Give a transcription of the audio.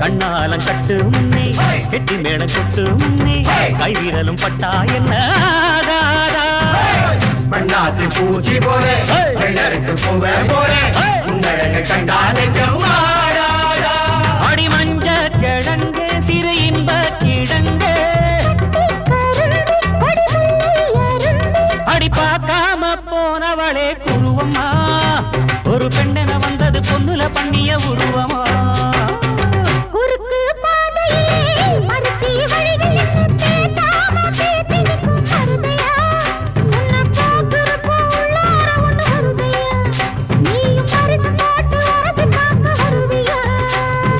கண்ணாலம் கட்டு முன்னே கெட்டி மேடம் கொட்டு முன்னே கைவிரலும் பட்டா என்ன பண்ணாத்து பூச்சி போல வெள்ளருக்கு பூவே போல உன்னழக கண்டானே அடி மஞ்ச கிழங்கு சிறு இன்ப கிழங்கு அடி பார்க்காம போனவளே குருவம்மா ஒரு பெண்ணென வந்தது பொண்ணுல பண்ணிய உருவம்